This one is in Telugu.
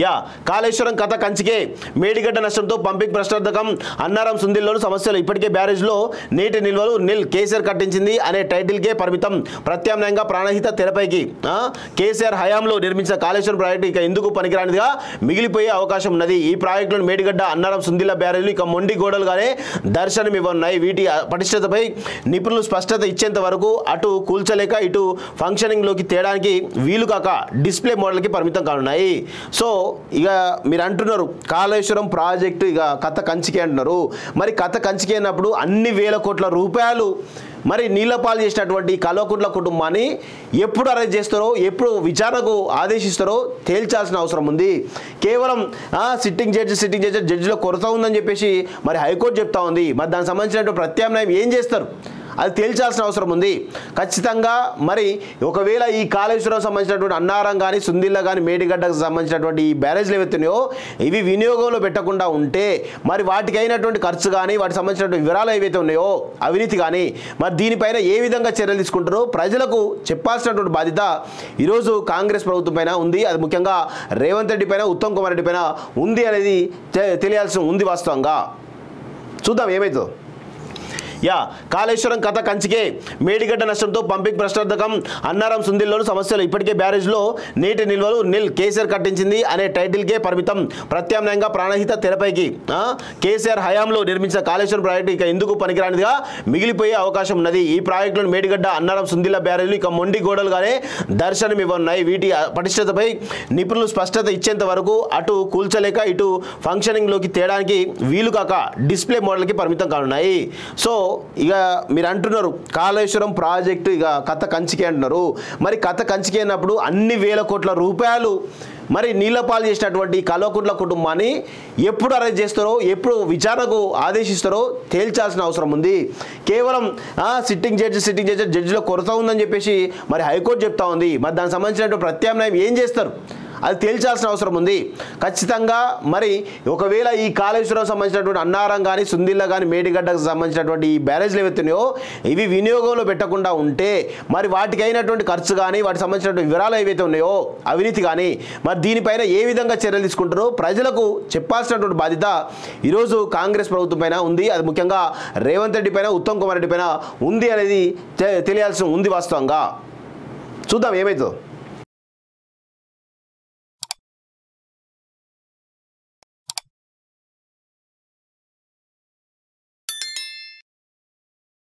యా కాళేశ్వరం కథ కంచికే మేడిగడ్డ నష్టంతో పంపింగ్ ప్రశ్నార్థకం అన్నారం సుందిల్లోని సమస్యలు ఇప్పటికే బ్యారేజ్లో నీటి నిల్వలు నిల్ కేసీఆర్ కట్టించింది అనే టైటిల్కే పరిమితం ప్రత్యామ్నాయంగా ప్రాణహిత తెరపైకి కేసీఆర్ హయాంలో నిర్మించిన కాళేశ్వరం ప్రాజెక్టు ఇక ఎందుకు పనికిరానిదిగా మిగిలిపోయే అవకాశం ఉన్నది ఈ ప్రాజెక్టులను మేడిగడ్డ అన్నారం సుందిల్ల బ్యారేజ్లు ఇక మొండి గోడలుగానే దర్శనం ఇవ్వనున్నాయి వీటి పటిష్టతపై నిపుణులు స్పష్టత ఇచ్చేంత వరకు అటు కూల్చలేక ఇటు ఫంక్షనింగ్లోకి తేడానికి వీలు కాక డిస్ప్లే మోడల్కి పరిమితం కానున్నాయి సో ఇక మీరు అంటున్నారు కాళేశ్వరం ప్రాజెక్టు ఇక కథ కంచికే అంటున్నారు మరి కథ కంచికే అన్నప్పుడు అన్ని వేల కోట్ల రూపాయలు మరి నీళ్లపాలు చేసినటువంటి కల్వకుంట్ల కుటుంబాన్ని ఎప్పుడు అరెస్ట్ చేస్తారో ఎప్పుడు విచారణకు ఆదేశిస్తారో తేల్చాల్సిన అవసరం ఉంది కేవలం సిట్టింగ్ జడ్జిలో కొరత ఉందని చెప్పేసి మరి హైకోర్టు చెప్తా ఉంది మరి దానికి సంబంధించినటువంటి ప్రత్యామ్నాయం ఏం చేస్తారు అది తేల్చాల్సిన అవసరం ఉంది ఖచ్చితంగా మరి ఒకవేళ ఈ కాళేశ్వరం సంబంధించినటువంటి అన్నారం కానీ సుందిల్ల కానీ మేడిగడ్డకు సంబంధించినటువంటి ఈ బ్యారేజ్లు ఏవైతున్నాయో ఇవి వినియోగంలో పెట్టకుండా ఉంటే మరి వాటికి అయినటువంటి ఖర్చు కానీ వాటికి సంబంధించినటువంటి వివరాలు ఏవైతే ఉన్నాయో అవినీతి కానీ మరి దీనిపైన ఏ విధంగా చర్యలు తీసుకుంటారో ప్రజలకు చెప్పాల్సినటువంటి బాధ్యత ఈరోజు కాంగ్రెస్ ప్రభుత్వం పైన ఉంది అది ముఖ్యంగా రేవంత్ రెడ్డి పైన ఉత్తమ్ కుమార్ రెడ్డి పైన ఉంది అనేది తెలియాల్సి ఉంది వాస్తవంగా చూద్దాం ఏమైతుందో యా కాళేశ్వరం కథ కంచికే మేడిగడ్డ నష్టంతో పంపింగ్ ప్రశ్నార్థకం అన్నారం సుందిల్లోని సమస్యలు ఇప్పటికే బ్యారేజ్లో నీటి నిల్వలు నిల్ కేసీఆర్ కట్టించింది అనే టైటిల్కే పరిమితం ప్రత్యామ్నాయంగా ప్రాణహిత తెరపైకి కేసీఆర్ హయాంలో నిర్మించిన కాళేశ్వరం ప్రాజెక్టు ఇక ఎందుకు పనికిరానిదిగా మిగిలిపోయే అవకాశం ఉన్నది ఈ ప్రాజెక్టులను మేడిగడ్డ అన్నారం సుందిల్ల బ్యారేజ్లు ఇక మొండి గోడలుగానే దర్శనం ఇవ్వనున్నాయి వీటి పటిష్టతపై నిపుణులు స్పష్టత ఇచ్చేంత వరకు అటు కూల్చలేక ఇటు ఫంక్షనింగ్లోకి తేడానికి వీలు కాక డిస్ప్లే మోడల్కి పరిమితం కానున్నాయి సో ఇక మీరు అంటున్నారు కాళేశ్వరం ప్రాజెక్టు ఇక కథ కంచికే అంటున్నారు మరి కథ కంచికే అన్నప్పుడు అన్ని వేల కోట్ల రూపాయలు మరి నీళ్లపాలు చేసినటువంటి కల్వకుంట్ల కుటుంబాన్ని ఎప్పుడు అరెస్ట్ చేస్తారో ఎప్పుడు విచారణకు ఆదేశిస్తారో తేల్చాల్సిన అవసరం ఉంది కేవలం సిట్టింగ్ జడ్జిలో కొరత ఉందని చెప్పేసి మరి హైకోర్టు చెప్తా ఉంది మరి దానికి సంబంధించినటువంటి ప్రత్యామ్నాయం ఏం చేస్తారు అది తేల్చాల్సిన అవసరం ఉంది ఖచ్చితంగా మరి ఒకవేళ ఈ కాళేశ్వరం సంబంధించినటువంటి అన్నారం కానీ సుందిల్ల కానీ మేడిగడ్డకు సంబంధించినటువంటి ఈ బ్యారేజ్లు ఏవైతున్నాయో ఇవి వినియోగంలో పెట్టకుండా ఉంటే మరి వాటికి అయినటువంటి ఖర్చు కానీ వాటికి సంబంధించినటువంటి వివరాలు ఏవైతే ఉన్నాయో అవినీతి కానీ మరి దీనిపైన ఏ విధంగా చర్యలు తీసుకుంటారో ప్రజలకు చెప్పాల్సినటువంటి బాధ్యత ఈరోజు కాంగ్రెస్ ప్రభుత్వం పైన ఉంది అది ముఖ్యంగా రేవంత్ రెడ్డి పైన ఉత్తమ్ కుమార్ రెడ్డి పైన ఉంది అనేది తెలియాల్సి ఉంది వాస్తవంగా చూద్దాం ఏమైతుందో